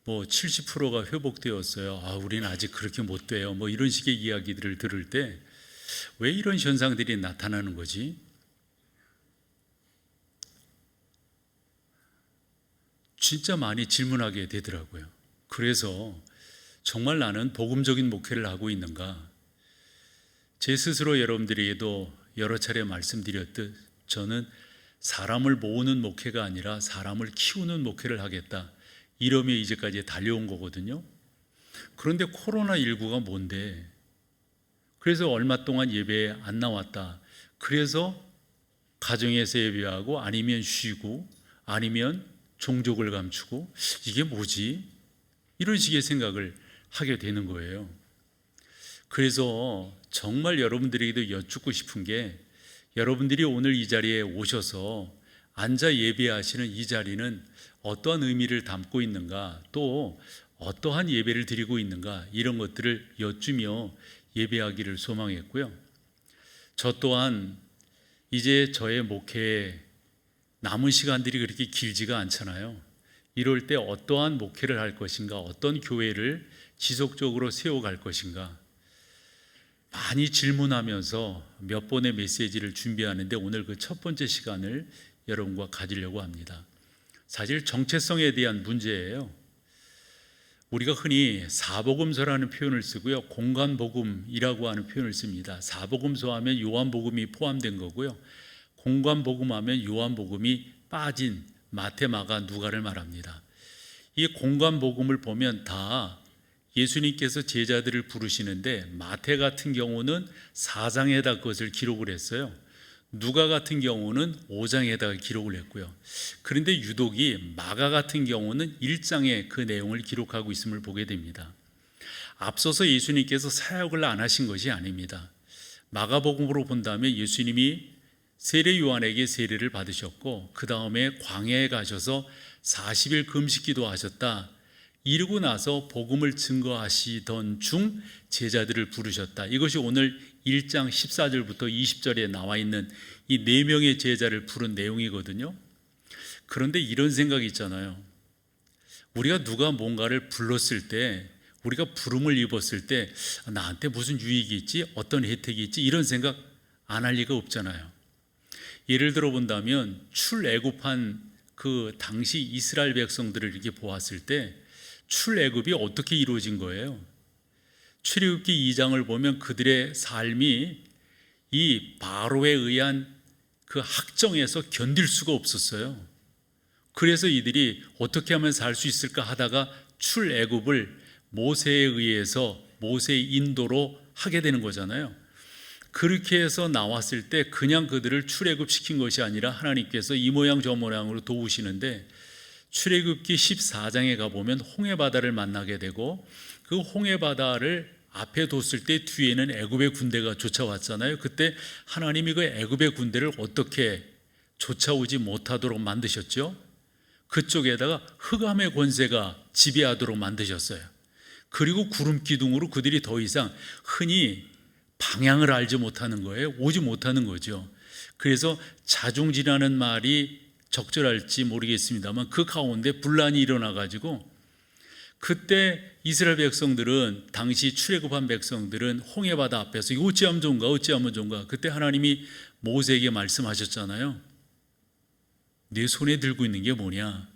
뭐 70%가 회복되었어요. 우리는 아직 그렇게 못 돼요. 뭐 이런 식의 이야기들을 들을 때 왜 이런 현상들이 나타나는 거지? 진짜 많이 질문하게 되더라고요. 그래서 정말 나는 복음적인 목회를 하고 있는가? 제 스스로 여러분들에게도 여러 차례 말씀드렸듯 저는 사람을 모으는 목회가 아니라 사람을 키우는 목회를 하겠다, 이러며 이제까지 달려온 거거든요. 그런데 코로나19가 뭔데? 그래서 얼마 동안 예배에 안 나왔다. 그래서 가정에서 예배하고 아니면 쉬고 아니면 종족을 감추고 이게 뭐지? 이런 식의 생각을 하게 되는 거예요. 그래서 정말 여러분들에게도 여쭙고 싶은 게, 여러분들이 오늘 이 자리에 오셔서 앉아 예배하시는 이 자리는 어떠한 의미를 담고 있는가, 또 어떠한 예배를 드리고 있는가, 이런 것들을 여쭈며 예배하기를 소망했고요. 저 또한 이제 저의 목회에 남은 시간들이 그렇게 길지가 않잖아요. 이럴 때 어떠한 목회를 할 것인가, 어떤 교회를 지속적으로 세워갈 것인가, 많이 질문하면서 몇 번의 메시지를 준비하는데 오늘 그 첫 번째 시간을 여러분과 가지려고 합니다. 사실 정체성에 대한 문제예요. 우리가 흔히 사복음서라는 표현을 쓰고요, 공관복음이라고 하는 표현을 씁니다. 사복음서 하면 요한복음이 포함된 거고요, 공관복음 하면 요한복음이 빠진 마태, 마가, 누가를 말합니다. 이 공관복음을 보면 다 예수님께서 제자들을 부르시는데, 마태 같은 경우는 4장에다 그것을 기록을 했어요. 누가 같은 경우는 5장에다가 기록을 했고요. 그런데 유독이 마가 같은 경우는 1장에 그 내용을 기록하고 있음을 보게 됩니다. 앞서서 예수님께서 사역을 안 하신 것이 아닙니다. 마가복음으로 본다면 예수님이 세례 요한에게 세례를 받으셨고, 그 다음에 광야에 가셔서 40일 금식기도 하셨다. 이르고 나서 복음을 증거하시던 중 제자들을 부르셨다. 이것이 오늘 1장 14절부터 20절에 나와 있는 이 4명의 제자를 부른 내용이거든요. 그런데 이런 생각이 있잖아요. 우리가 누가 뭔가를 불렀을 때, 우리가 부름을 입었을 때 나한테 무슨 유익이 있지, 어떤 혜택이 있지, 이런 생각 안 할 리가 없잖아요. 예를 들어 본다면 출애굽한 그 당시 이스라엘 백성들을 이렇게 보았을 때 출애굽이 어떻게 이루어진 거예요? 출애굽기 2장을 보면 그들의 삶이 이 바로에 의한 그 학정에서 견딜 수가 없었어요. 그래서 이들이 어떻게 하면 살 수 있을까 하다가 출애굽을 모세에 의해서, 모세의 인도로 하게 되는 거잖아요. 그렇게 해서 나왔을 때 그냥 그들을 출애굽시킨 것이 아니라 하나님께서 이 모양 저 모양으로 도우시는데, 출애굽기 14장에 가보면 홍해바다를 만나게 되고, 그 홍해바다를 앞에 뒀을 때 뒤에는 애굽의 군대가 쫓아왔잖아요. 그때 하나님이 그 애굽의 군대를 어떻게 쫓아오지 못하도록 만드셨죠? 그쪽에다가 흑암의 권세가 지배하도록 만드셨어요. 그리고 구름 기둥으로 그들이 더 이상 흔히 방향을 알지 못하는 거예요. 오지 못하는 거죠. 그래서 자중지라는 말이 적절할지 모르겠습니다만 그 가운데 분란이 일어나가지고, 그때 이스라엘 백성들은, 당시 출애굽한 백성들은 홍해바다 앞에서 이거 어찌하면 좋은가, 어찌하면 좋은가. 그때 하나님이 모세에게 말씀하셨잖아요. 네 손에 들고 있는 게 뭐냐.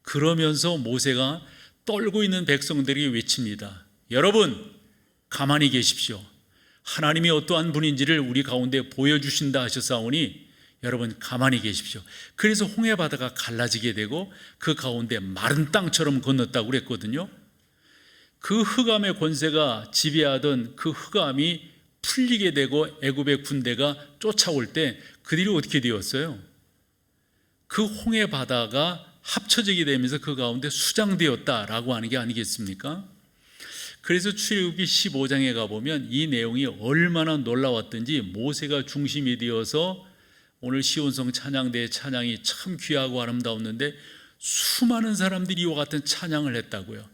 그러면서 모세가 떨고 있는 백성들에게 외칩니다. 여러분 가만히 계십시오. 하나님이 어떠한 분인지를 우리 가운데 보여주신다 하셨사오니 여러분 가만히 계십시오. 그래서 홍해바다가 갈라지게 되고 그 가운데 마른 땅처럼 건넜다고 그랬거든요. 그 흑암의 권세가 지배하던 그 흑암이 풀리게 되고 애굽의 군대가 쫓아올 때 그들이 어떻게 되었어요? 그 홍해바다가 합쳐지게 되면서 그 가운데 수장되었다라고 하는 게 아니겠습니까? 그래서 출애굽기 15장에 가보면 이 내용이 얼마나 놀라웠던지, 모세가 중심이 되어서 오늘 시온성 찬양대의 찬양이 참 귀하고 아름다웠는데 수많은 사람들이 이와 같은 찬양을 했다고요.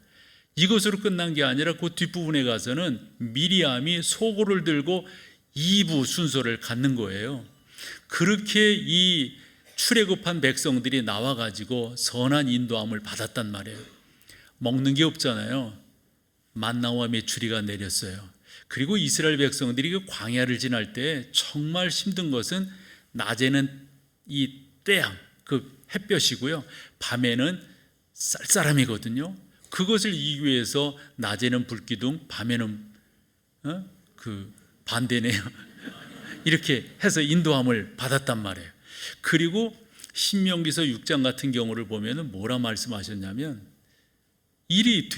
이것으로 끝난 게 아니라 그 뒷부분에 가서는 미리암이 소고를 들고 2부 순서를 갖는 거예요. 그렇게 이 출애굽한 백성들이 나와가지고 선한 인도함을 받았단 말이에요. 먹는 게 없잖아요. 만나와 메추리가 내렸어요. 그리고 이스라엘 백성들이 그 광야를 지날 때 정말 힘든 것은 낮에는 이 태양, 그 햇볕이고요, 밤에는 쌀쌀함이거든요. 그것을 이기기 위해서 낮에는 불기둥, 밤에는 그 반대네요. 이렇게 해서 인도함을 받았단 말이에요. 그리고 신명기서 6장 같은 경우를 보면은 뭐라 말씀하셨냐면 일이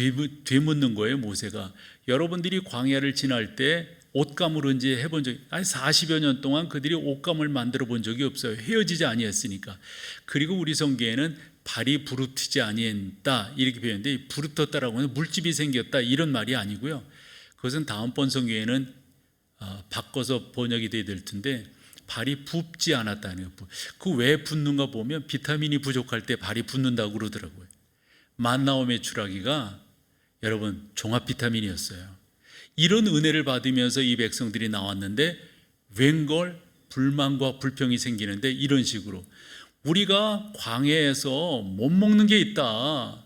되묻는 거예요. 모세가 여러분들이 광야를 지날 때 옷감을 언제 해본 적이, 아니 40여 년 동안 그들이 옷감을 만들어 본 적이 없어요. 헤어지지 아니했으니까. 그리고 우리 성경에는 발이 부르트지 아니했다 이렇게 표현했는데, 부르텄다라고 하면 물집이 생겼다 이런 말이 아니고요. 그것은 다음번 성경에는 바꿔서 번역이 돼야 될 텐데, 발이 붓지 않았다는 거예요. 그 왜 붓는가 보면 비타민이 부족할 때 발이 붓는다고 그러더라고요. 만나와 메추라기가 여러분 종합 비타민이었어요. 이런 은혜를 받으면서 이 백성들이 나왔는데 웬걸 불만과 불평이 생기는데, 이런 식으로 우리가 광야에서 못 먹는 게 있다,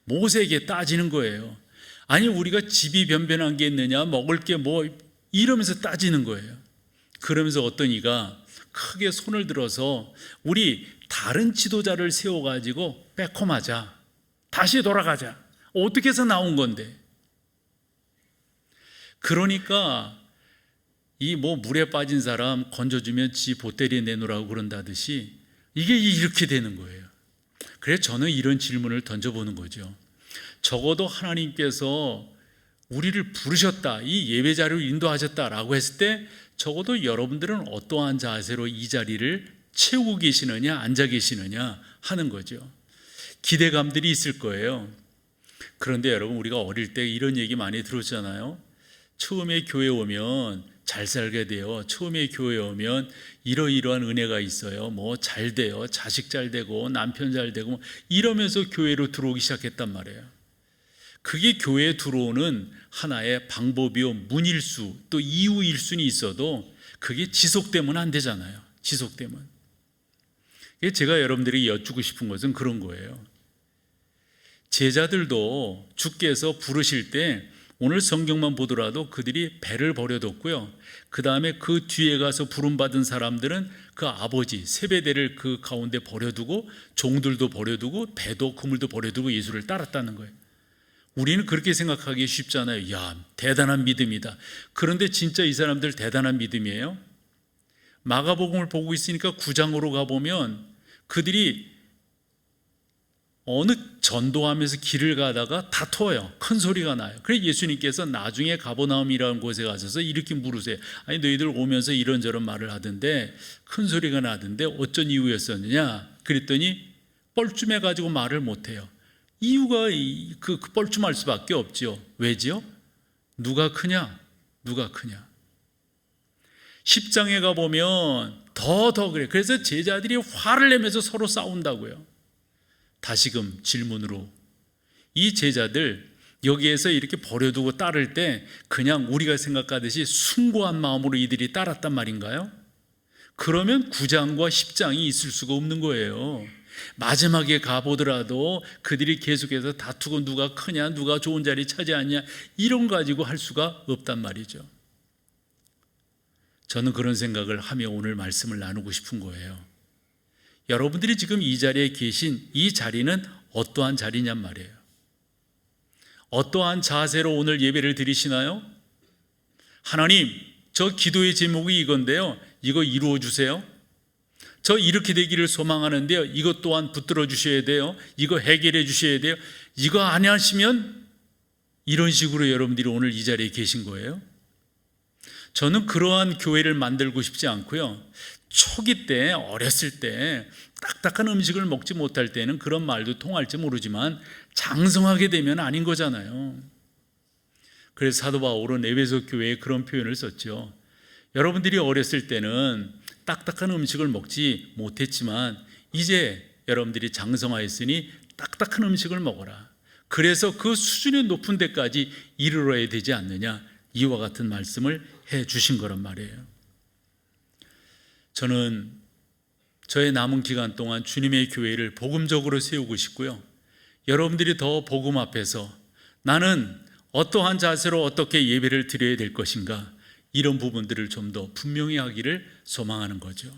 모세에게 따지는 거예요. 아니 우리가 집이 변변한 게 있느냐, 먹을 게 뭐, 이러면서 따지는 거예요. 그러면서 어떤 이가 크게 손을 들어서 우리 다른 지도자를 세워가지고 빼꼼하자, 다시 돌아가자. 어떻게 해서 나온 건데. 그러니까 이 뭐 물에 빠진 사람 건져주면 지 보따리에 내놓으라고 그런다듯이 이게 이렇게 되는 거예요. 그래서 저는 이런 질문을 던져보는 거죠. 적어도 하나님께서 우리를 부르셨다, 이 예배 자리로 인도하셨다라고 했을 때 적어도 여러분들은 어떠한 자세로 이 자리를 채우고 계시느냐, 앉아 계시느냐 하는 거죠. 기대감들이 있을 거예요. 그런데 여러분, 우리가 어릴 때 이런 얘기 많이 들었잖아요. 처음에 교회 오면 잘 살게 돼요. 처음에 교회 오면 이러이러한 은혜가 있어요. 뭐 잘 돼요. 자식 잘 되고 남편 잘 되고 이러면서 교회로 들어오기 시작했단 말이에요. 그게 교회에 들어오는 하나의 방법이요, 문일 수, 또 이유일 수는 있어도 그게 지속되면 안 되잖아요. 지속되면. 제가 여러분들에게 여쭙고 싶은 것은 그런 거예요. 제자들도 주께서 부르실 때 오늘 성경만 보더라도 그들이 배를 버려뒀고요, 그 다음에 그 뒤에 가서 부름받은 사람들은 그 아버지 세베대를 그 가운데 버려두고 종들도 버려두고 배도 그물도 버려두고 예수를 따랐다는 거예요. 우리는 그렇게 생각하기 쉽잖아요. 야, 대단한 믿음이다. 그런데 진짜 이 사람들 대단한 믿음이에요? 마가복음을 보고 있으니까 9장으로 가보면 그들이 어느 전도하면서 길을 가다가 다퉈요. 큰 소리가 나요. 그래서 예수님께서 나중에 가버나움이라는 곳에 가셔서 이렇게 물으세요. 아니 너희들 오면서 이런저런 말을 하던데 큰 소리가 나던데 어쩐 이유였었느냐? 그랬더니 뻘쭘해가지고 말을 못해요. 이유가 그 뻘쭘할 수밖에 없죠. 왜지요? 누가 크냐? 누가 크냐? 10장에 가보면 더 그래. 그래서 제자들이 화를 내면서 서로 싸운다고요. 다시금 질문으로, 이 제자들 여기에서 이렇게 버려두고 따를 때 그냥 우리가 생각하듯이 숭고한 마음으로 이들이 따랐단 말인가요? 그러면 9장과 10장이 있을 수가 없는 거예요. 마지막에 가보더라도 그들이 계속해서 다투고 누가 크냐, 누가 좋은 자리 차지하냐 이런 거 가지고 할 수가 없단 말이죠. 저는 그런 생각을 하며 오늘 말씀을 나누고 싶은 거예요. 여러분들이 지금 이 자리에 계신 이 자리는 어떠한 자리냔 말이에요. 어떠한 자세로 오늘 예배를 드리시나요? 하나님, 저 기도의 제목이 이건데요, 이거 이루어 주세요. 저 이렇게 되기를 소망하는데요, 이것 또한 붙들어 주셔야 돼요. 이거 해결해 주셔야 돼요. 이거 안 하시면, 이런 식으로 여러분들이 오늘 이 자리에 계신 거예요. 저는 그러한 교회를 만들고 싶지 않고요, 초기 때, 어렸을 때 딱딱한 음식을 먹지 못할 때는 그런 말도 통할지 모르지만 장성하게 되면 아닌 거잖아요. 그래서 사도 바울은 에베소 교회에 그런 표현을 썼죠. 여러분들이 어렸을 때는 딱딱한 음식을 먹지 못했지만 이제 여러분들이 장성하였으니 딱딱한 음식을 먹어라. 그래서 그 수준이 높은 데까지 이르러야 되지 않느냐, 이와 같은 말씀을 해 주신 거란 말이에요. 저는 저의 남은 기간 동안 주님의 교회를 복음적으로 세우고 싶고요, 여러분들이 더 복음 앞에서 나는 어떠한 자세로 어떻게 예배를 드려야 될 것인가, 이런 부분들을 좀 더 분명히 하기를 소망하는 거죠.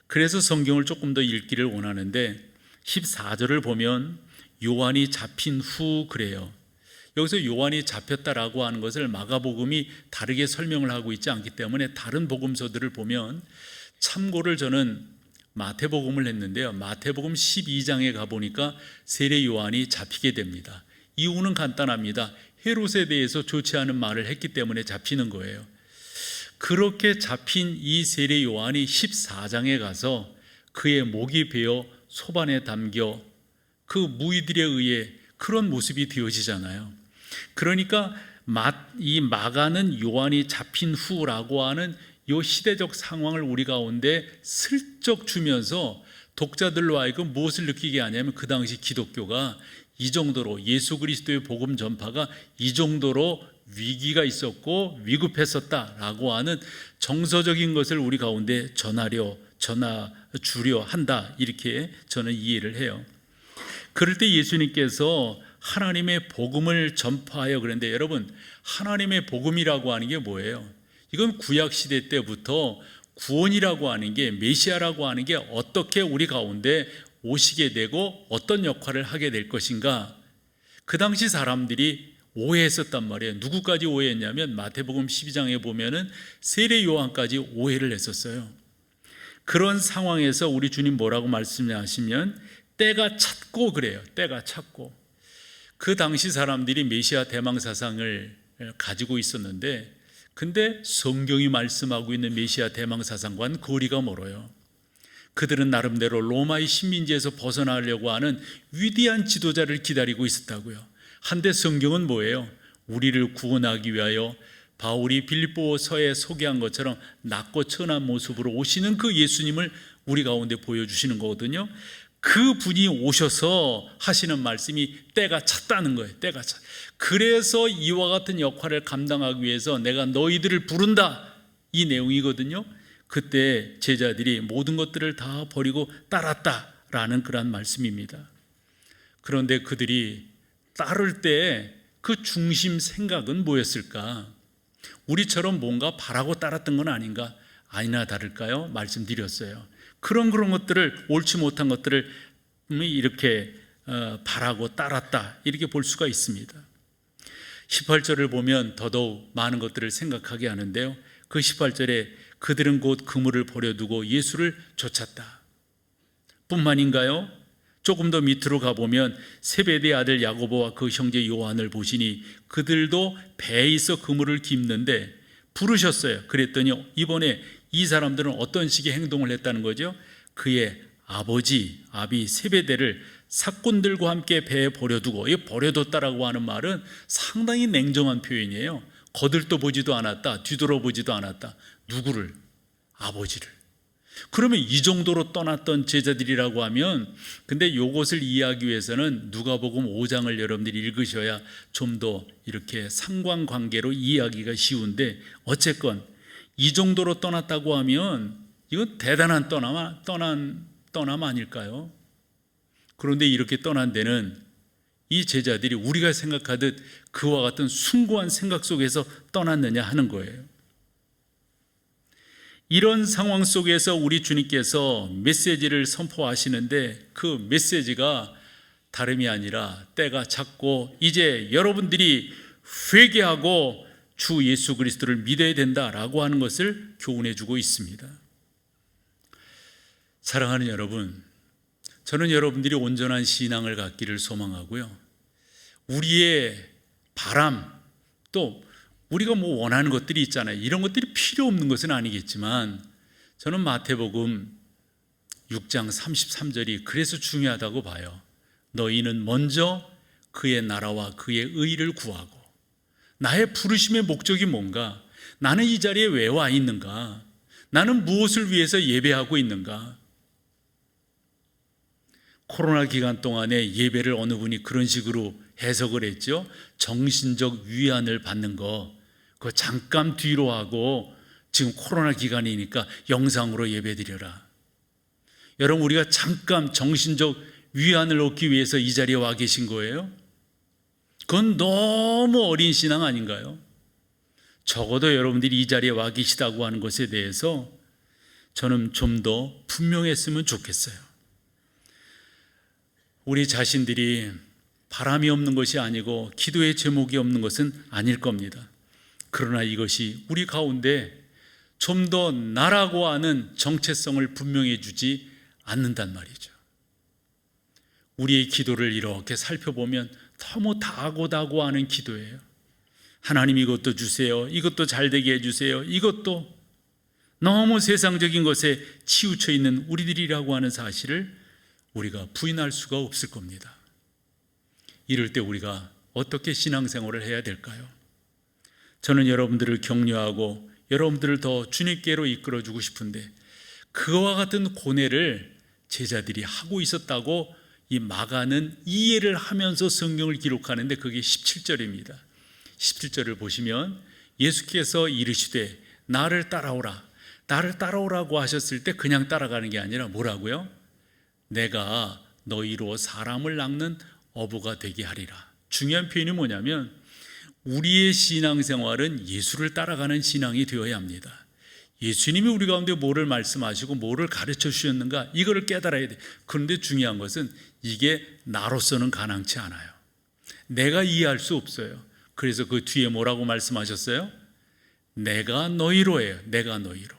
그래서 성경을 조금 더 읽기를 원하는데 14절을 보면 요한이 잡힌 후 그래요. 여기서 요한이 잡혔다라고 하는 것을 마가복음이 다르게 설명을 하고 있지 않기 때문에 다른 복음서들을 보면, 참고를 저는 마태복음을 했는데요, 마태복음 12장에 가보니까 세례 요한이 잡히게 됩니다. 이유는 간단합니다. 헤롯에 대해서 좋지 않은 말을 했기 때문에 잡히는 거예요. 그렇게 잡힌 이 세례 요한이 14장에 가서 그의 목이 베어 소반에 담겨 그 무리들에 의해 그런 모습이 되어지잖아요. 그러니까 이 마가는 요한이 잡힌 후라고 하는 이 시대적 상황을 우리 가운데 슬쩍 주면서 독자들로 하여금 무엇을 느끼게 하냐면, 그 당시 기독교가 이 정도로, 예수 그리스도의 복음 전파가 이 정도로 위기가 있었고 위급했었다라고 하는 정서적인 것을 우리 가운데 전해주려 한다, 이렇게 저는 이해를 해요. 그럴 때 예수님께서 하나님의 복음을 전파하여 그랬는데, 여러분, 하나님의 복음이라고 하는 게 뭐예요? 이건 구약 시대 때부터 구원이라고 하는 게, 메시아라고 하는 게 어떻게 우리 가운데 오시게 되고 어떤 역할을 하게 될 것인가, 그 당시 사람들이 오해했었단 말이에요. 누구까지 오해했냐면 마태복음 12장에 보면은 세례 요한까지 오해를 했었어요. 그런 상황에서 우리 주님 뭐라고 말씀하시면 때가 찼고 그래요. 때가 찼고. 그 당시 사람들이 메시아 대망 사상을 가지고 있었는데, 근데 성경이 말씀하고 있는 메시아 대망 사상과는 거리가 멀어요. 그들은 나름대로 로마의 식민지에서 벗어나려고 하는 위대한 지도자를 기다리고 있었다고요. 한데 성경은 뭐예요? 우리를 구원하기 위하여 바울이 빌립보서에 소개한 것처럼 낮고 천한 모습으로 오시는 그 예수님을 우리 가운데 보여주시는 거거든요. 그 분이 오셔서 하시는 말씀이 때가 찼다는 거예요. 때가 찼. 그래서 이와 같은 역할을 감당하기 위해서 내가 너희들을 부른다, 이 내용이거든요. 그때 제자들이 모든 것들을 다 버리고 따랐다라는 그런 말씀입니다. 그런데 그들이 따를 때 그 중심 생각은 뭐였을까? 우리처럼 뭔가 바라고 따랐던 건 아닌가? 아니나 다를까요? 말씀드렸어요. 그런 것들을, 옳지 못한 것들을 이렇게 바라고 따랐다, 이렇게 볼 수가 있습니다. 18절을 보면 더더욱 많은 것들을 생각하게 하는데요, 그 18절에 그들은 곧 그물을 버려두고 예수를 쫓았다 뿐만인가요? 조금 더 밑으로 가보면 세베대의 아들 야고보와 그 형제 요한을 보시니 그들도 배에 있어 그물을 깁는데 부르셨어요. 그랬더니 이번에 이 사람들은 어떤 식의 행동을 했다는 거죠? 그의 아비 세베대를 사꾼들과 함께 배에 버려두고, 이 버려뒀다라고 하는 말은 상당히 냉정한 표현이에요. 거들떠 보지도 않았다, 뒤돌아보지도 않았다. 누구를? 아버지를. 그러면 이 정도로 떠났던 제자들이라고 하면, 근데 이것을 이해하기 위해서는 누가복음 5장을 여러분들이 읽으셔야 좀 더 이렇게 상관관계로 이해하기가 쉬운데, 어쨌건 이 정도로 떠났다고 하면 이건 대단한 떠남 아닐까요? 그런데 이렇게 떠난 데는 이 제자들이 우리가 생각하듯 그와 같은 숭고한 생각 속에서 떠났느냐 하는 거예요. 이런 상황 속에서 우리 주님께서 메시지를 선포하시는데, 그 메시지가 다름이 아니라 때가 찼고 이제 여러분들이 회개하고 주 예수 그리스도를 믿어야 된다라고 하는 것을 교훈해 주고 있습니다. 사랑하는 여러분, 저는 여러분들이 온전한 신앙을 갖기를 소망하고요, 우리의 바람, 또 우리가 원하는 것들이 있잖아요. 이런 것들이 필요 없는 것은 아니겠지만, 저는 마태복음 6장 33절이 그래서 중요하다고 봐요. 너희는 먼저 그의 나라와 그의 의를 구하고. 나의 부르심의 목적이 뭔가? 나는 이 자리에 왜 와 있는가? 나는 무엇을 위해서 예배하고 있는가? 코로나 기간 동안에 예배를 어느 분이 그런 식으로 해석을 했죠. 정신적 위안을 받는 거, 그거 잠깐 뒤로 하고 지금 코로나 기간이니까 영상으로 예배 드려라. 여러분, 우리가 잠깐 정신적 위안을 얻기 위해서 이 자리에 와 계신 거예요? 그건 너무 어린 신앙 아닌가요? 적어도 여러분들이 이 자리에 와 계시다고 하는 것에 대해서 저는 좀 더 분명했으면 좋겠어요. 우리 자신들이 바람이 없는 것이 아니고 기도의 제목이 없는 것은 아닐 겁니다. 그러나 이것이 우리 가운데 좀 더 나라고 하는 정체성을 분명해 주지 않는단 말이죠. 우리의 기도를 이렇게 살펴보면 너무 다고다고 하는 기도예요. 하나님 이것도 주세요. 이것도 잘되게 해주세요. 이것도 너무 세상적인 것에 치우쳐 있는 우리들이라고 하는 사실을 우리가 부인할 수가 없을 겁니다. 이럴 때 우리가 어떻게 신앙생활을 해야 될까요? 저는 여러분들을 격려하고 여러분들을 더 주님께로 이끌어주고 싶은데 그와 같은 고뇌를 제자들이 하고 있었다고 이 마가는 이해를 하면서 성경을 기록하는데 그게 17절입니다. 17절을 보시면 예수께서 이르시되 나를 따라오라. 나를 따라오라고 하셨을 때 그냥 따라가는 게 아니라 뭐라고요? 내가 너희로 사람을 낚는 어부가 되게 하리라. 중요한 표현이 뭐냐면 우리의 신앙생활은 예수를 따라가는 신앙이 되어야 합니다. 예수님이 우리 가운데 뭐를 말씀하시고 뭐를 가르쳐 주셨는가 이거를 깨달아야 돼. 그런데 중요한 것은 이게 나로서는 가능치 않아요. 내가 이해할 수 없어요. 그래서 그 뒤에 뭐라고 말씀하셨어요? 내가 너희로 해요. 내가 너희로.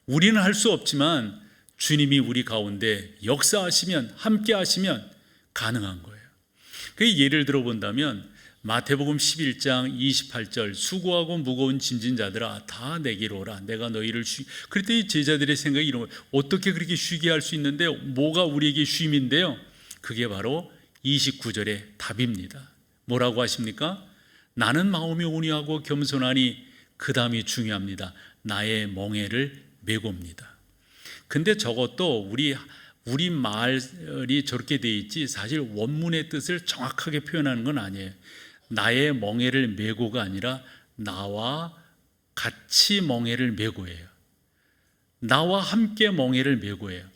우리는 할 수 없지만 주님이 우리 가운데 역사하시면 함께 하시면 가능한 거예요. 그 예를 들어 본다면 마태복음 11장 28절 수고하고 무거운 짐진 자들아 다 내게로 오라 내가 너희를 그랬더니 이 제자들의 생각이 이런 거예요. 어떻게 그렇게 쉬게 할 수 있는데 뭐가 우리에게 쉼인데요? 그게 바로 29절의 답입니다. 뭐라고 하십니까? 나는 마음이 온유하고 겸손하니 그 다음이 중요합니다. 나의 멍에를 메고입니다. 근데 저것도 우리 말이 저렇게 돼 있지 사실 원문의 뜻을 정확하게 표현하는 건 아니에요. 나의 멍에를 메고가 아니라 나와 같이 멍에를 메고예요. 나와 함께 멍에를 메고예요.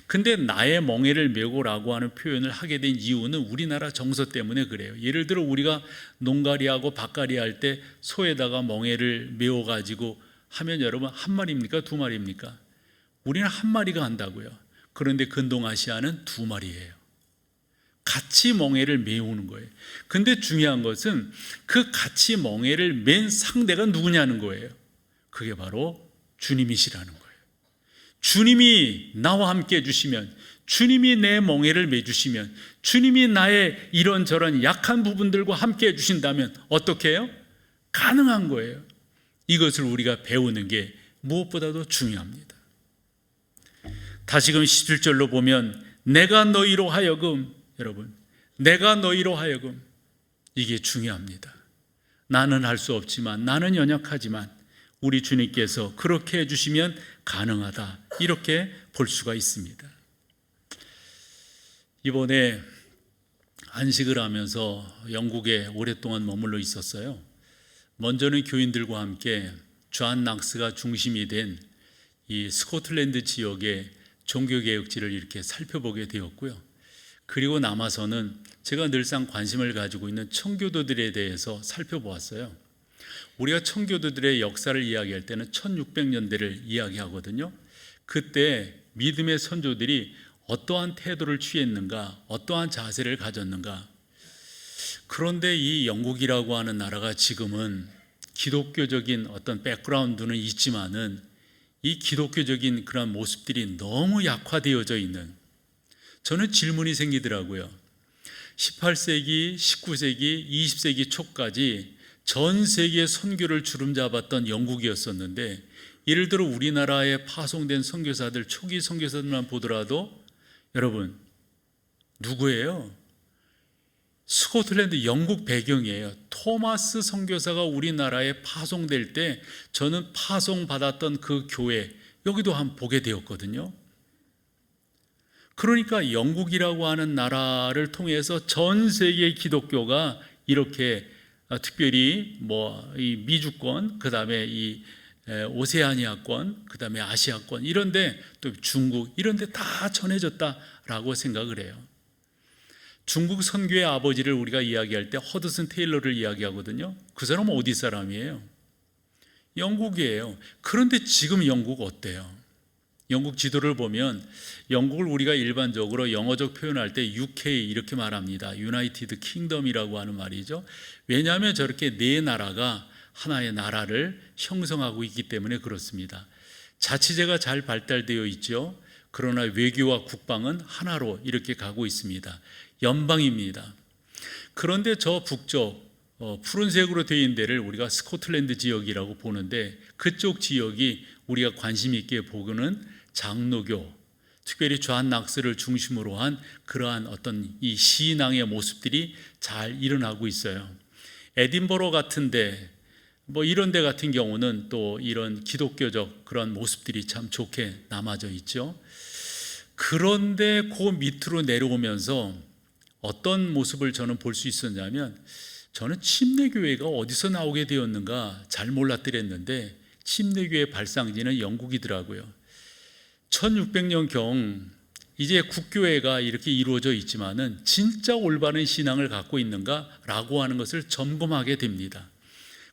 근데 나의 멍에를 메고라고 하는 표현을 하게 된 이유는 우리나라 정서 때문에 그래요. 예를 들어 우리가 농가리하고 밭가리 할 때 소에다가 멍에를 메워 가지고 하면 여러분 한 마리입니까? 두 마리입니까? 우리는 한 마리가 한다고요. 그런데 근동아시아는 두 마리예요. 같이 멍에를 메우는 거예요. 근데 중요한 것은 그 같이 멍에를 맨 상대가 누구냐는 거예요. 그게 바로 주님이시라는 거예요. 주님이 나와 함께 해주시면, 주님이 내 멍에를 메주시면, 주님이 나의 이런저런 약한 부분들과 함께 해주신다면 어떻게 해요? 가능한 거예요. 이것을 우리가 배우는 게 무엇보다도 중요합니다. 다시금 17절로 보면 내가 너희로 하여금, 여러분, 내가 너희로 하여금, 이게 중요합니다. 나는 할 수 없지만, 나는 연약하지만 우리 주님께서 그렇게 해주시면 가능하다, 이렇게 볼 수가 있습니다. 이번에 안식을 하면서 영국에 오랫동안 머물러 있었어요. 먼저는 교인들과 함께 존 낙스가 중심이 된 이 스코틀랜드 지역의 종교개혁지를 이렇게 살펴보게 되었고요. 그리고 남아서는 제가 늘상 관심을 가지고 있는 청교도들에 대해서 살펴보았어요. 우리가 청교도들의 역사를 이야기할 때는 1600년대를 이야기하거든요. 그때 믿음의 선조들이 어떠한 태도를 취했는가, 어떠한 자세를 가졌는가. 그런데 이 영국이라고 하는 나라가 지금은 기독교적인 어떤 백그라운드는 있지만은 이 기독교적인 그런 모습들이 너무 약화되어져 있는, 저는 질문이 생기더라고요. 18세기, 19세기, 20세기 초까지 전 세계 선교를 주름잡았던 영국이었었는데, 예를 들어 우리나라에 파송된 선교사들, 초기 선교사들만 보더라도 여러분 누구예요? 스코틀랜드 영국 배경이에요. 토마스 선교사가 우리나라에 파송될 때 저는 파송받았던 그 교회, 여기도 한번 보게 되었거든요. 그러니까 영국이라고 하는 나라를 통해서 전 세계 기독교가 이렇게 특별히 이 미주권, 그 다음에 이 오세아니아권, 그 다음에 아시아권, 이런데 또 중국, 이런데 다 전해졌다라고 생각을 해요. 중국 선교의 아버지를 우리가 이야기할 때 허드슨 테일러를 이야기하거든요. 그 사람은 어디 사람이에요? 영국이에요. 그런데 지금 영국 어때요? 영국 지도를 보면 영국을 우리가 일반적으로 영어적 표현할 때 UK 이렇게 말합니다. 유나이티드 킹덤이라고 하는 말이죠. 왜냐하면 저렇게 네 나라가 하나의 나라를 형성하고 있기 때문에 그렇습니다. 자치제가 잘 발달되어 있죠. 그러나 외교와 국방은 하나로 이렇게 가고 있습니다. 연방입니다. 그런데 저 북쪽 푸른색으로 되어 있는 데를 우리가 스코틀랜드 지역이라고 보는데, 그쪽 지역이 우리가 관심 있게 보고는 장로교, 특별히 존 낙스를 중심으로 한 그러한 어떤 이 신앙의 모습들이 잘 일어나고 있어요. 에딘버러 같은데 이런 데 같은 경우는 또 이런 기독교적 그런 모습들이 참 좋게 남아져 있죠. 그런데 그 밑으로 내려오면서 어떤 모습을 저는 볼 수 있었냐면, 저는 침례교회가 어디서 나오게 되었는가 잘 몰랐더랬는데 침례교회 발상지는 영국이더라고요. 1600년경 이제 국교회가 이렇게 이루어져 있지만은 진짜 올바른 신앙을 갖고 있는가라고 하는 것을 점검하게 됩니다.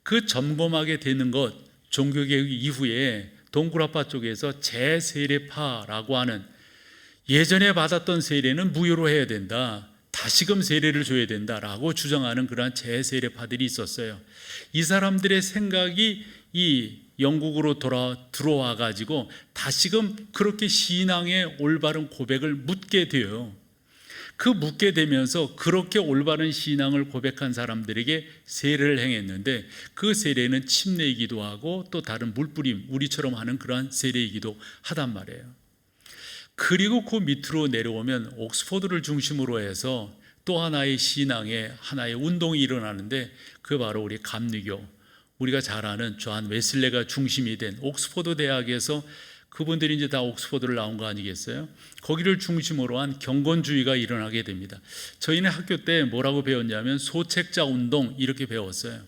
그 점검하게 되는 것, 종교개혁 이후에 동굴아파 쪽에서 재세례파라고 하는, 예전에 받았던 세례는 무효로 해야 된다, 다시금 세례를 줘야 된다라고 주장하는 그러한 재세례파들이 있었어요. 이 사람들의 생각이 이 영국으로 들어와 가지고 다시금 그렇게 신앙의 올바른 고백을 묻게 돼요. 그 묻게 되면서 그렇게 올바른 신앙을 고백한 사람들에게 세례를 행했는데, 그 세례는 침례이기도 하고 또 다른 물뿌림, 우리처럼 하는 그러한 세례이기도 하단 말이에요. 그리고 그 밑으로 내려오면 옥스퍼드를 중심으로 해서 또 하나의 신앙의 하나의 운동이 일어나는데, 그 바로 우리 감리교, 우리가 잘 아는 존 웨슬레가 중심이 된 옥스퍼드 대학에서, 그분들이 이제 다 옥스퍼드를 나온 거 아니겠어요? 거기를 중심으로 한 경건주의가 일어나게 됩니다. 저희는 학교 때 뭐라고 배웠냐면 소책자 운동 이렇게 배웠어요.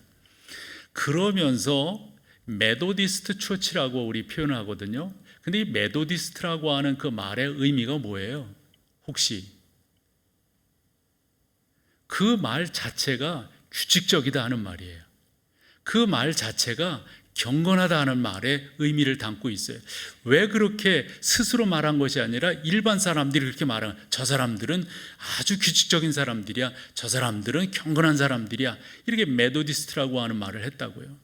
그러면서 메도디스트 처치라고 우리 표현하거든요. 근데 이 메도디스트라고 하는 그 말의 의미가 뭐예요? 혹시 그 말 자체가 규칙적이다 하는 말이에요. 그 말 자체가 경건하다 하는 말의 의미를 담고 있어요. 왜 그렇게 스스로 말한 것이 아니라 일반 사람들이 그렇게 말하는, 저 사람들은 아주 규칙적인 사람들이야, 저 사람들은 경건한 사람들이야, 이렇게 메도디스트라고 하는 말을 했다고요.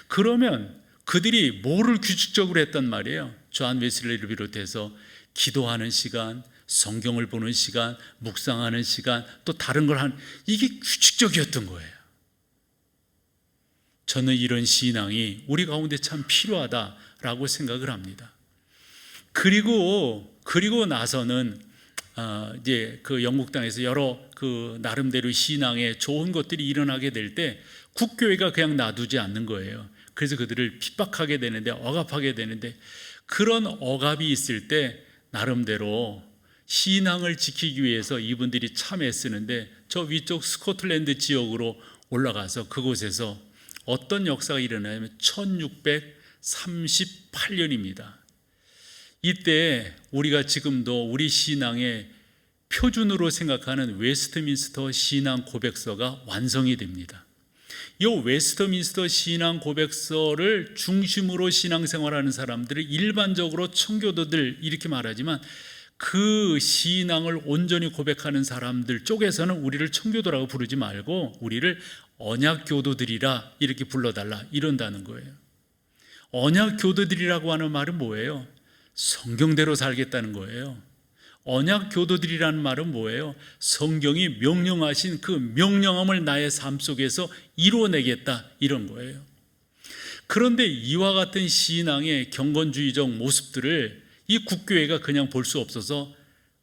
그러면 그들이 뭐를 규칙적으로 했단 말이에요? 존 웨슬리를 비롯해서 기도하는 시간, 성경을 보는 시간, 묵상하는 시간, 또 다른 걸 하는, 이게 규칙적이었던 거예요. 저는 이런 신앙이 우리 가운데 참 필요하다라고 생각을 합니다. 그리고 나서는 이제 그 영국 땅에서 여러 그 나름대로 신앙에 좋은 것들이 일어나게 될 때 국교회가 그냥 놔두지 않는 거예요. 그래서 그들을 핍박하게 되는데, 억압하게 되는데, 그런 억압이 있을 때 나름대로 신앙을 지키기 위해서 이분들이 참 애쓰는데, 저 위쪽 스코틀랜드 지역으로 올라가서 그곳에서 어떤 역사가 일어나냐면 1638년입니다. 이때 우리가 지금도 우리 신앙의 표준으로 생각하는 웨스트민스터 신앙 고백서가 완성이 됩니다. 이 웨스트민스터 신앙 고백서를 중심으로 신앙생활하는 사람들을 일반적으로 청교도들 이렇게 말하지만, 그 신앙을 온전히 고백하는 사람들 쪽에서는 우리를 청교도라고 부르지 말고 우리를 언약교도들이라 이렇게 불러달라 이런다는 거예요. 언약교도들이라고 하는 말은 뭐예요? 성경대로 살겠다는 거예요. 언약교도들이라는 말은 뭐예요? 성경이 명령하신 그 명령함을 나의 삶 속에서 이루어내겠다 이런 거예요. 그런데 이와 같은 신앙의 경건주의적 모습들을 이 국교회가 그냥 볼 수 없어서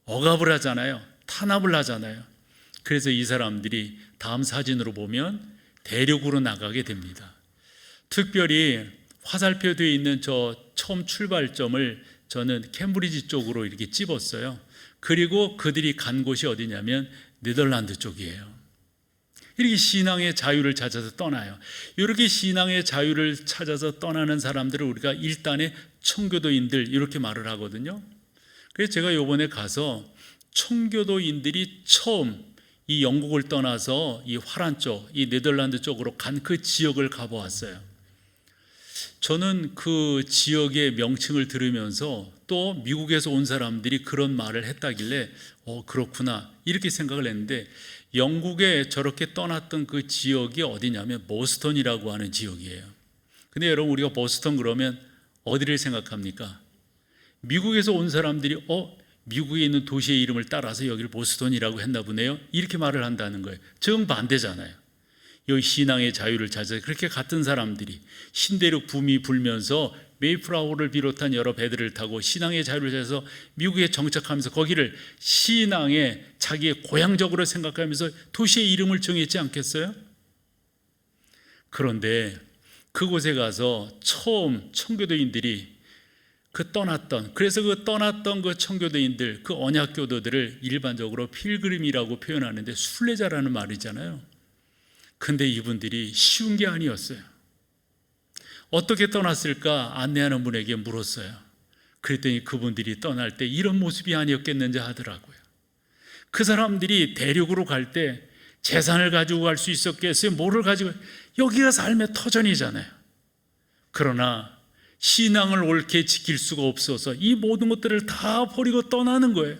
억압을 하잖아요. 탄압을 하잖아요. 그래서 이 사람들이 다음 사진으로 보면 대륙으로 나가게 됩니다. 특별히 화살표되어 있는 저 처음 출발점을 저는 캠브리지 쪽으로 이렇게 찝었어요. 그리고 그들이 간 곳이 어디냐면 네덜란드 쪽이에요. 이렇게 신앙의 자유를 찾아서 떠나요. 이렇게 신앙의 자유를 찾아서 떠나는 사람들을 우리가 일단의 청교도인들 이렇게 말을 하거든요. 그래서 제가 이번에 가서 청교도인들이 처음 이 영국을 떠나서 이 화란 쪽, 이 네덜란드 쪽으로 간 그 지역을 가보았어요. 저는 그 지역의 명칭을 들으면서 또 미국에서 온 사람들이 그런 말을 했다길래 그렇구나 이렇게 생각을 했는데, 영국에 저렇게 떠났던 그 지역이 어디냐면 보스턴이라고 하는 지역이에요. 근데 여러분, 우리가 보스턴 그러면 어디를 생각합니까? 미국에서 온 사람들이 미국에 있는 도시의 이름을 따라서 여기를 보스턴이라고 했나 보네요, 이렇게 말을 한다는 거예요. 정반대잖아요. 여기 신앙의 자유를 찾아서 그렇게 같은 사람들이 신대륙 붐이 불면서 메이플라워를 비롯한 여러 배들을 타고 신앙의 자유를 찾아서 미국에 정착하면서 거기를 신앙의 자기의 고향적으로 생각하면서 도시의 이름을 정했지 않겠어요? 그런데 그곳에 가서 처음 청교도인들이 그래서 그 떠났던 그 청교도인들, 그 언약교도들을 일반적으로 필그림이라고 표현하는데 순례자라는 말이잖아요. 근데 이분들이 쉬운 게 아니었어요. 어떻게 떠났을까 안내하는 분에게 물었어요. 그랬더니 그분들이 떠날 때 이런 모습이 아니었겠는지 하더라고요. 그 사람들이 대륙으로 갈 때 재산을 가지고 갈 수 있었겠어요? 뭐를 가지고? 여기가 삶의 터전이잖아요. 그러나 신앙을 옳게 지킬 수가 없어서 이 모든 것들을 다 버리고 떠나는 거예요.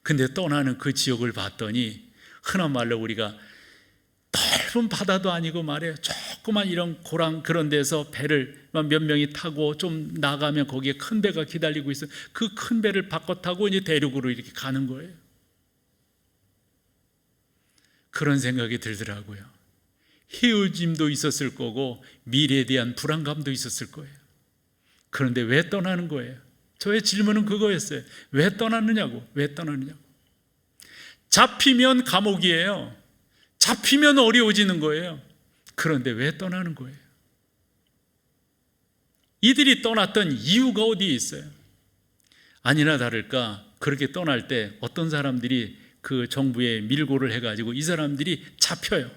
근데 떠나는 그 지역을 봤더니 흔한 말로 우리가 넓은 바다도 아니고 말이에요, 조그만 이런 고랑 그런 데서 배를 몇 명이 타고 좀 나가면 거기에 큰 배가 기다리고 있어요. 그 큰 배를 바꿔 타고 이제 대륙으로 이렇게 가는 거예요. 그런 생각이 들더라고요. 헤어짐도 있었을 거고 미래에 대한 불안감도 있었을 거예요. 그런데 왜 떠나는 거예요? 저의 질문은 그거였어요. 왜 떠났느냐고. 잡히면 감옥이에요. 잡히면 어려워지는 거예요. 그런데 왜 떠나는 거예요? 이들이 떠났던 이유가 어디에 있어요? 아니나 다를까 그렇게 떠날 때 어떤 사람들이 그 정부에 밀고를 해가지고 이 사람들이 잡혀요.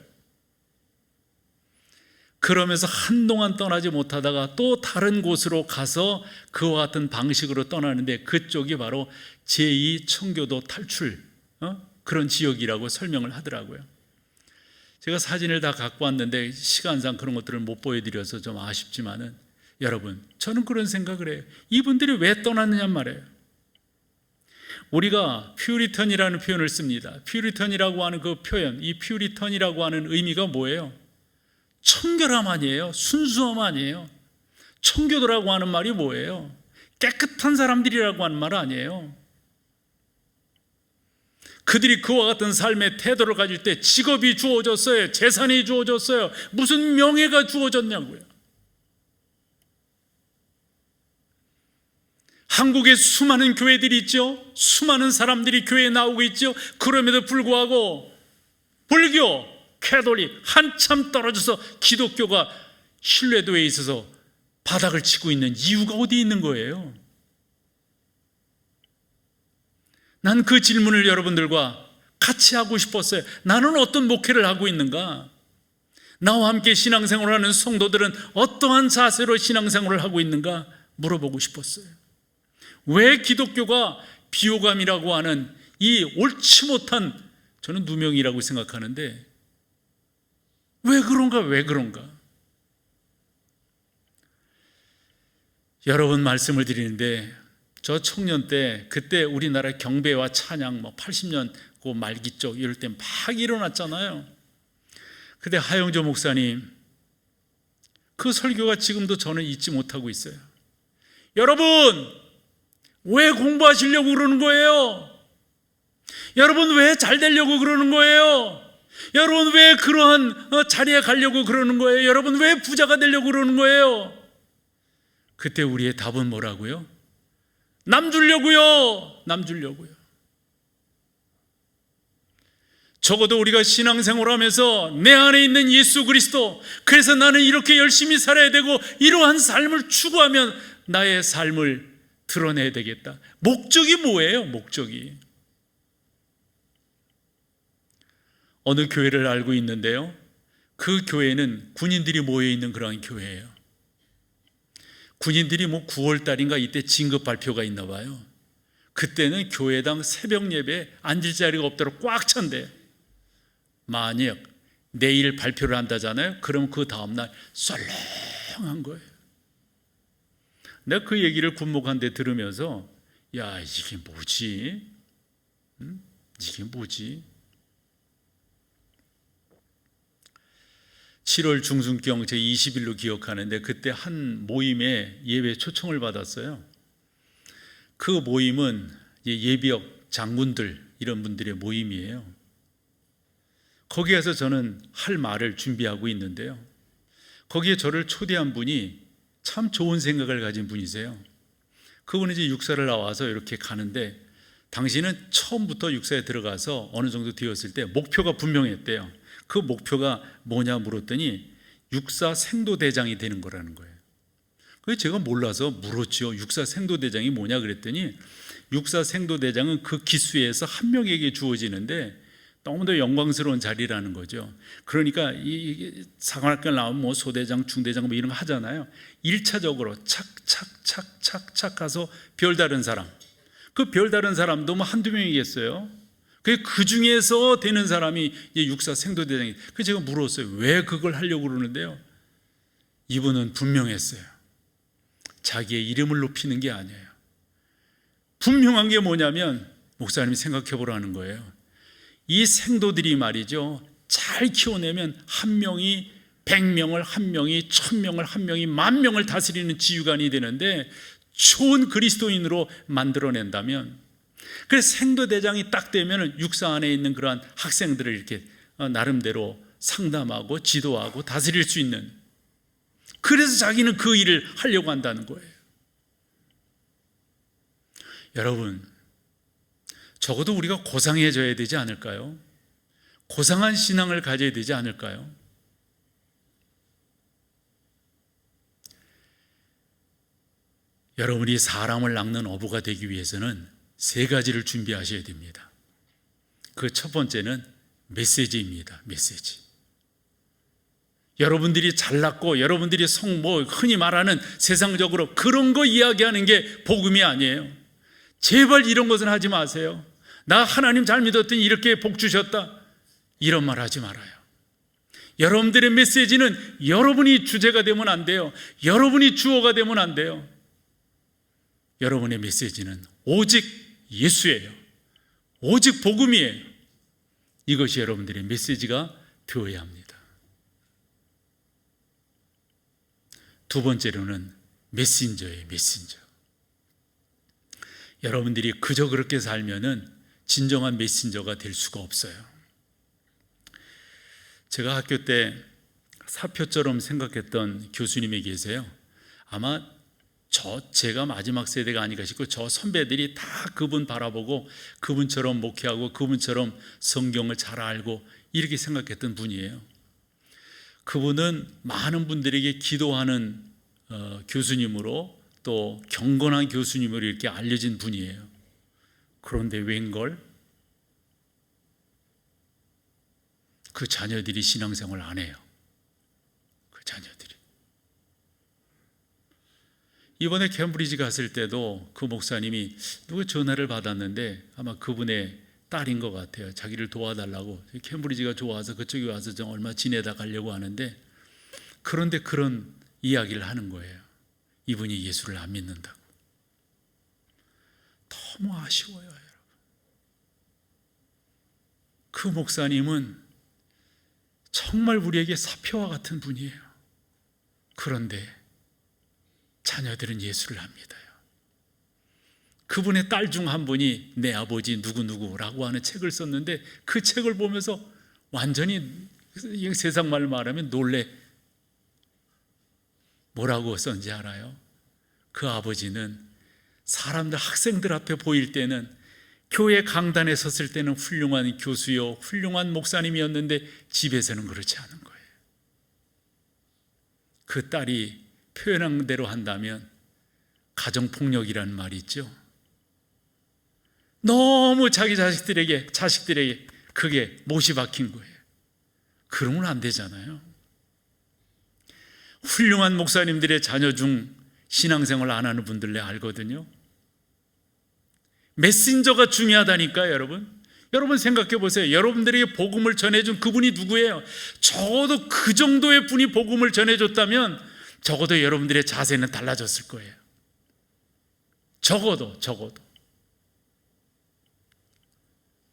그러면서 한동안 떠나지 못하다가 또 다른 곳으로 가서 그와 같은 방식으로 떠나는데 그쪽이 바로 제2 청교도 탈출 그런 지역이라고 설명을 하더라고요. 제가 사진을 다 갖고 왔는데 시간상 그런 것들을 못 보여드려서 좀 아쉽지만은, 여러분, 저는 그런 생각을 해요. 이분들이 왜 떠났느냐 말이에요. 우리가 퓨리턴이라는 표현을 씁니다. 퓨리턴이라고 하는 그 표현, 이 퓨리턴이라고 하는 의미가 뭐예요? 청결함 아니에요? 순수함 아니에요? 청교도라고 하는 말이 뭐예요? 깨끗한 사람들이라고 하는 말 아니에요? 그들이 그와 같은 삶의 태도를 가질 때 직업이 주어졌어요? 재산이 주어졌어요? 무슨 명예가 주어졌냐고요? 한국에 수많은 교회들이 있죠. 수많은 사람들이 교회에 나오고 있죠. 그럼에도 불구하고 불교, 캐톨릭 한참 떨어져서 기독교가 신뢰도에 있어서 바닥을 치고 있는 이유가 어디 있는 거예요? 난 그 질문을 여러분들과 같이 하고 싶었어요. 나는 어떤 목회를 하고 있는가? 나와 함께 신앙생활을 하는 성도들은 어떠한 자세로 신앙생활을 하고 있는가 물어보고 싶었어요. 왜 기독교가 비호감이라고 하는 이 옳지 못한, 저는 누명이라고 생각하는데 왜 그런가? 여러 번 말씀을 드리는데 저 청년 때 그때 우리나라 경배와 찬양 80년 그 말기 쪽 이럴 때 막 일어났잖아요. 근데 하영조 목사님 그 설교가 지금도 저는 잊지 못하고 있어요. 여러분, 왜 공부하시려고 그러는 거예요? 여러분, 왜 잘 되려고 그러는 거예요? 여러분, 왜 그러한 자리에 가려고 그러는 거예요? 여러분, 왜 부자가 되려고 그러는 거예요? 그때 우리의 답은 뭐라고요? 남 주려고요. 적어도 우리가 신앙생활하면서 내 안에 있는 예수 그리스도, 그래서 나는 이렇게 열심히 살아야 되고 이러한 삶을 추구하면 나의 삶을 드러내야 되겠다. 목적이 뭐예요? 목적이. 어느 교회를 알고 있는데요, 그 교회는 군인들이 모여있는 그런 교회예요. 군인들이 9월 달인가 이때 진급 발표가 있나 봐요. 그때는 교회당 새벽 예배에 앉을 자리가 없도록 꽉 찬대요. 만약 내일 발표를 한다잖아요. 그럼 그 다음날 썰렁한 거예요. 내가 그 얘기를 군목한테 들으면서 야, 이게 뭐지? 이게 뭐지? 7월 중순경 제 20일로 기억하는데 그때 한 모임에 예배 초청을 받았어요. 그 모임은 예비역 장군들 이런 분들의 모임이에요. 거기에서 저는 할 말을 준비하고 있는데요. 거기에 저를 초대한 분이 참 좋은 생각을 가진 분이세요. 그분은 이제 육사를 나와서 이렇게 가는데 당신은 처음부터 육사에 들어가서 어느 정도 되었을 때 목표가 분명했대요. 그 목표가 뭐냐 물었더니 육사 생도대장이 되는 거라는 거예요. 그래서 제가 몰라서 물었죠. 육사 생도대장이 뭐냐 그랬더니 육사 생도대장은 그 기수에서 한 명에게 주어지는데 너무도 영광스러운 자리라는 거죠. 그러니까 이 사관학교 나오면 뭐 소대장, 중대장 뭐 이런 거 하잖아요. 1차적으로 착 가서 별다른 사람, 그 별다른 사람도 뭐 한두 명이겠어요. 그 중에서 되는 사람이 육사 생도대장이. 그래서 제가 물었어요. 왜 그걸 하려고 그러는데요. 이분은 분명했어요. 자기의 이름을 높이는 게 아니에요. 분명한 게 뭐냐면 목사님이 생각해 보라는 거예요. 이 생도들이 말이죠, 잘 키워내면 한 명이 100명을, 한 명이 1000명을, 한 명이 10,000명을 다스리는 지휘관이 되는데 좋은 그리스도인으로 만들어낸다면, 그래서 생도대장이 딱 되면 육사 안에 있는 그러한 학생들을 이렇게 나름대로 상담하고 지도하고 다스릴 수 있는, 그래서 자기는 그 일을 하려고 한다는 거예요. 여러분, 적어도 우리가 고상해져야 되지 않을까요? 고상한 신앙을 가져야 되지 않을까요? 여러분이 사람을 낚는 어부가 되기 위해서는 3가지를 준비하셔야 됩니다. 그 첫 번째는 메시지입니다. 메시지. 여러분들이 잘났고 여러분들이 흔히 말하는 세상적으로 그런 거 이야기하는 게 복음이 아니에요. 제발 이런 것은 하지 마세요. 나 하나님 잘 믿었더니 이렇게 복 주셨다, 이런 말 하지 말아요. 여러분들의 메시지는 여러분이 주제가 되면 안 돼요. 여러분이 주어가 되면 안 돼요. 여러분의 메시지는 오직 예수예요. 오직 복음이에요. 이것이 여러분들의 메시지가 되어야 합니다. 두 번째로는 메신저예요. 메신저. 여러분들이 그저 그렇게 살면은 진정한 메신저가 될 수가 없어요. 제가 학교 때 사표처럼 생각했던 교수님이 계세요. 아마 제가 마지막 세대가 아닌가 싶고, 저 선배들이 다 그분 바라보고 그분처럼 목회하고 그분처럼 성경을 잘 알고 이렇게 생각했던 분이에요. 그분은 많은 분들에게 기도하는 교수님으로, 또 경건한 교수님으로 이렇게 알려진 분이에요. 그런데 웬걸 그 자녀들이 신앙생활을 안 해요. 그 자녀들이. 이번에 캠브리지 갔을 때도 그 목사님이 누구 전화를 받았는데 아마 그분의 딸인 것 같아요. 자기를 도와달라고, 캠브리지가 좋아서 그쪽에 와서 좀 얼마 지내다 가려고 하는데, 그런데 그런 이야기를 하는 거예요. 이분이 예수를 안 믿는다고. 너무 아쉬워요, 여러분. 그 목사님은 정말 우리에게 사표와 같은 분이에요. 그런데 자녀들은 예수를 안 믿어요. 그분의 딸 중 한 분이 내 아버지 누구누구라고 하는 책을 썼는데, 그 책을 보면서 완전히 세상 말로 말하면 놀래. 뭐라고 썼는지 알아요? 그 아버지는 사람들, 학생들 앞에 보일 때는, 교회 강단에 섰을 때는 훌륭한 교수요, 훌륭한 목사님이었는데 집에서는 그렇지 않은 거예요. 그 딸이 표현한 대로 한다면 가정폭력이라는 말이 있죠. 너무 자기 자식들에게 그게 못이 박힌 거예요. 그러면 안 되잖아요. 훌륭한 목사님들의 자녀 중 신앙생활 안 하는 분들 내가 알거든요. 메신저가 중요하다니까요, 여러분. 여러분 생각해 보세요. 여러분들에게 복음을 전해준 그분이 누구예요? 적어도 그 정도의 분이 복음을 전해줬다면 적어도 여러분들의 자세는 달라졌을 거예요. 적어도.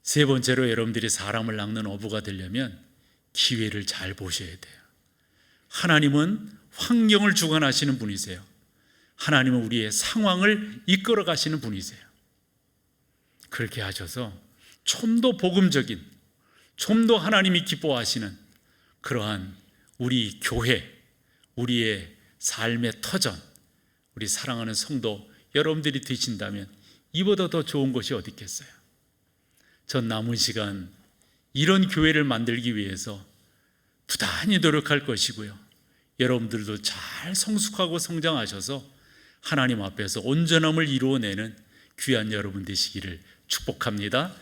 세 번째로, 여러분들이 사람을 낚는 어부가 되려면 기회를 잘 보셔야 돼요. 하나님은 환경을 주관하시는 분이세요. 하나님은 우리의 상황을 이끌어 가시는 분이세요. 그렇게 하셔서 좀 더 복음적인, 좀 더 하나님이 기뻐하시는 그러한 우리 교회, 우리의 삶의 터전, 우리 사랑하는 성도 여러분들이 되신다면 이보다 더 좋은 것이 어디 있겠어요? 전 남은 시간 이런 교회를 만들기 위해서 부단히 노력할 것이고요, 여러분들도 잘 성숙하고 성장하셔서 하나님 앞에서 온전함을 이루어내는 귀한 여러분 되시기를 축복합니다.